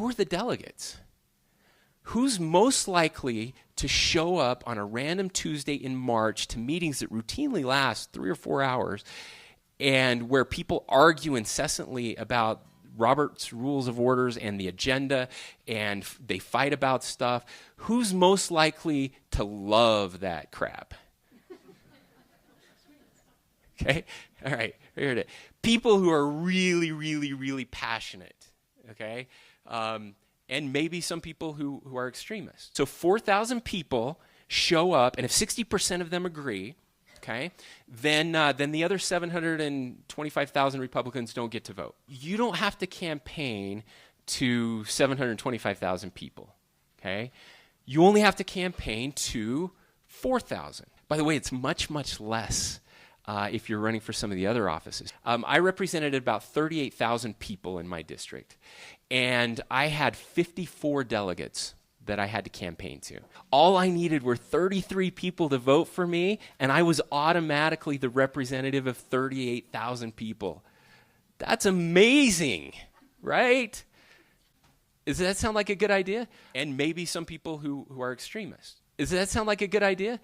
who are the delegates? Who's most likely to show up on a random Tuesday in March to meetings that routinely last 3 or 4 hours and where people argue incessantly about Robert's Rules of Orders and the agenda, and they fight about stuff? Who's most likely to love that crap? Okay? All right, here it is. People who are really, really, really passionate, okay? And maybe some people who are extremists. So 4,000 people show up, and if 60% of them agree, okay, then the other 725,000 Republicans don't get to vote. You don't have to campaign to 725,000 people, okay? You only have to campaign to 4,000. By the way, it's much, much less if you're running for some of the other offices. I represented about 38,000 people in my district, and I had 54 delegates that I had to campaign to. All I needed were 33 people to vote for me, and I was automatically the representative of 38,000 people. That's amazing, right? Does that sound like a good idea? And maybe some people who are extremists. Does that sound like a good idea?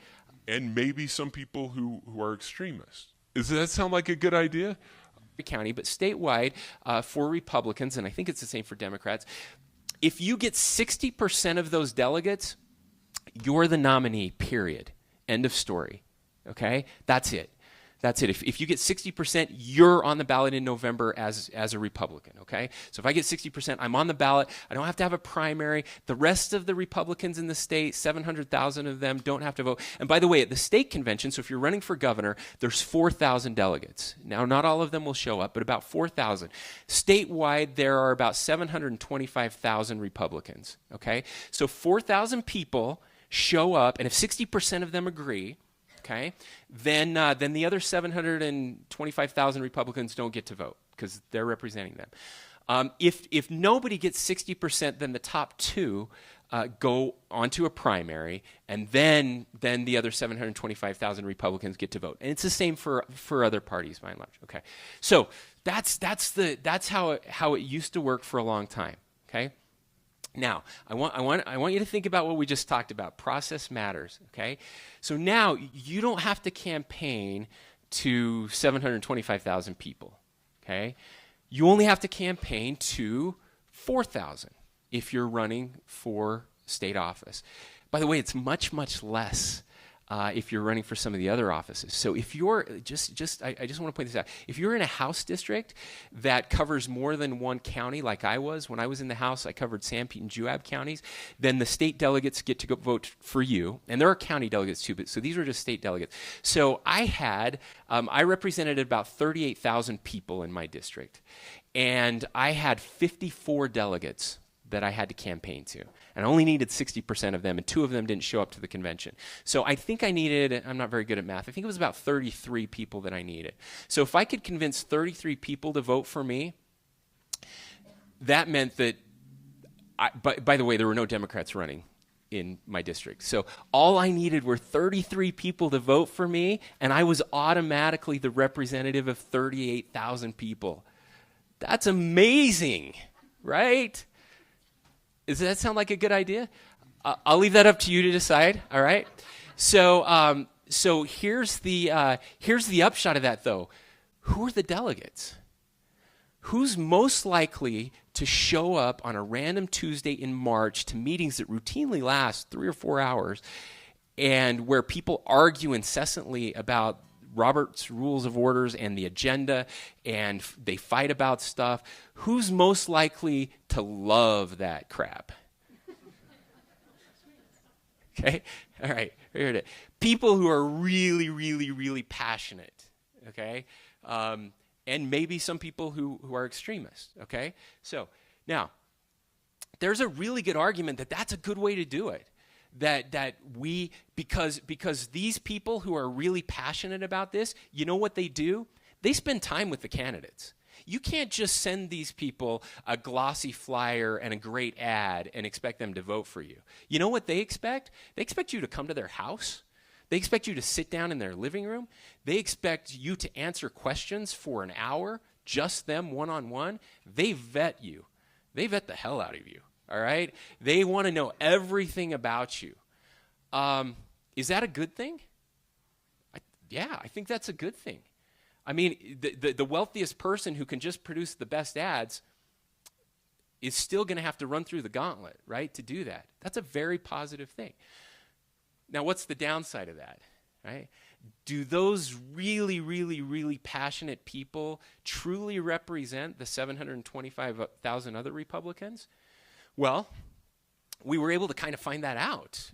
And maybe some people who are extremists. Does that sound like a good idea? County, but statewide for Republicans, and I think it's the same for Democrats, if you get 60% of those delegates, you're the nominee, period. End of story. Okay? That's it. That's it. If you get 60%, you're on the ballot in November as a Republican, okay? So if I get 60%, I'm on the ballot. I don't have to have a primary. The rest of the Republicans in the state, 700,000 of them, don't have to vote. And by the way, at the state convention, so if you're running for governor, there's 4,000 delegates. Now, not all of them will show up, but about 4,000. Statewide, there are about 725,000 Republicans, okay? So 4,000 people show up, and if 60% of them agree, okay, then the other 725,000 Republicans don't get to vote because they're representing them. If nobody gets 60%, then the top two go onto a primary, and then the other 725,000 Republicans get to vote. And it's the same for other parties by and large. Okay, so that's how it used to work for a long time. Okay. Now, I want you to think about what we just talked about. Process matters, okay? So now you don't have to campaign to 725,000 people, okay? You only have to campaign to 4,000 if you're running for state office. By the way, it's much, much less if you're running for some of the other offices. So if you're, I just want to point this out. If you're in a House district that covers more than one county, like I was, when I was in the House, I covered Sanpete and Juab counties, then the state delegates get to go vote for you. And there are county delegates too, but so these are just state delegates. So I represented about 38,000 people in my district. And I had 54 delegates that I had to campaign to. And I only needed 60% of them, and 2 of them didn't show up to the convention. So I think I needed, I'm not very good at math, I think it was about 33 people that I needed. So if I could convince 33 people to vote for me, that meant that, by the way, there were no Democrats running in my district. So all I needed were 33 people to vote for me, and I was automatically the representative of 38,000 people. That's amazing, right? Does that sound like a good idea? I'll leave that up to you to decide. All right. So here's the upshot of that, though. Who are the delegates? Who's most likely to show up on a random Tuesday in March to meetings that routinely last 3 or 4 hours, and where people argue incessantly about Robert's Rules of Orders and the agenda, and they fight about stuff? Who's most likely to love that crap? Okay? All right. Here it is. People who are really, really, really passionate. Okay? And maybe some people who are extremists. Okay? So, now, there's a really good argument that that's a good way to do it. That we, because these people who are really passionate about this, you know what they do? They spend time with the candidates. You can't just send these people a glossy flyer and a great ad and expect them to vote for you. You know what they expect? They expect you to come to their house. They expect you to sit down in their living room. They expect you to answer questions for an hour, just them one-on-one. They vet you. They vet the hell out of you, all right? They want to know everything about you. Is that a good thing? Yeah, I think that's a good thing. I mean, the wealthiest person who can just produce the best ads is still going to have to run through the gauntlet, right, to do that. That's a very positive thing. Now, what's the downside of that, right? Do those really, really, really passionate people truly represent the 725,000 other Republicans? Well, we were able to kind of find that out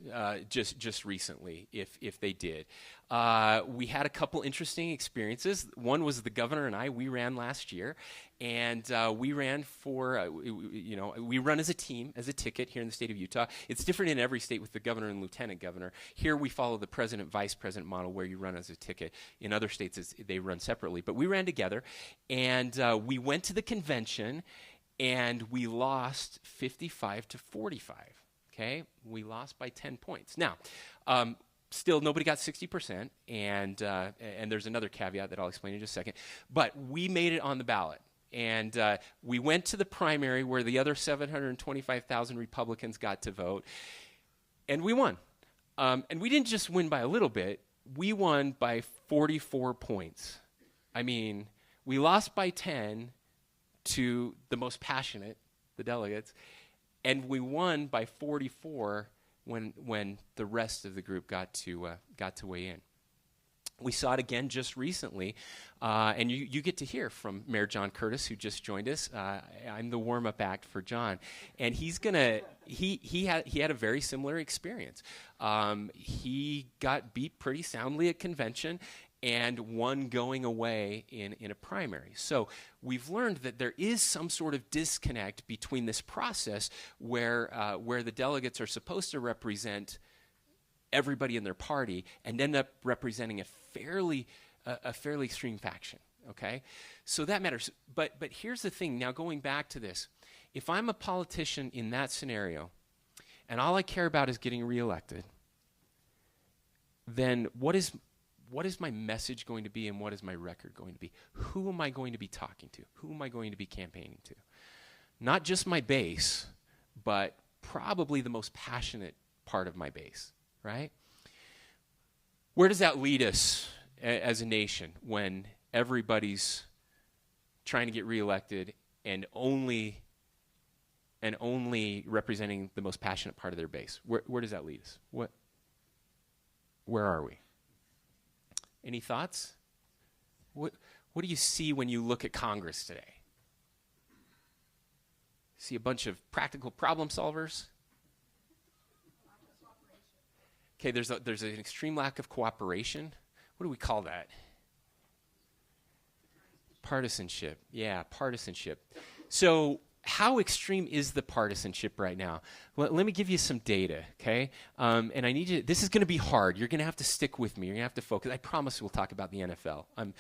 just recently, if they did. We had a couple interesting experiences. One was the governor and I, we ran last year, and we ran for, we run as a team, as a ticket here in the state of Utah. It's different in every state with the governor and lieutenant governor. Here we follow the president-vice president model where you run as a ticket. In other states, they run separately. But we ran together, and we went to the convention, and we lost 55 to 45. Okay, we lost by 10 points. Now, still nobody got 60%, and there's another caveat that I'll explain in just a second. But we made it on the ballot, and we went to the primary where the other 725,000 Republicans got to vote, and we won. And we didn't just win by a little bit; we won by 44 points. I mean, we lost by 10 to the most passionate, the delegates. And we won by 44 when the rest of the group got to weigh in. We saw it again just recently, and you get to hear from Mayor John Curtis, who just joined us. I'm the warm-up act for John, and he had a very similar experience. He got beat pretty soundly at convention, and won going away in a primary. So we've learned that there is some sort of disconnect between this process where the delegates are supposed to represent everybody in their party and end up representing a fairly extreme faction. Okay, so that matters. But here's the thing. Now going back to this, if I'm a politician in that scenario, and all I care about is getting reelected, then what is my message going to be and what is my record going to be? Who am I going to be talking to? Who am I going to be campaigning to? Not just my base, but probably the most passionate part of my base, right? Where does that lead us as a nation when everybody's trying to get reelected and only representing the most passionate part of their base? Where does that lead us? Where are we? Any thoughts? What do you see when you look at Congress today? See a bunch of practical problem solvers? Okay, there's an extreme lack of cooperation. What do we call that? Partisanship. Yeah, partisanship. So how extreme is the partisanship right now? Well, let me give you some data, okay? And I need you. This is going to be hard. You're going to have to stick with me. You're going to have to focus. I promise we'll talk about the NFL. I'm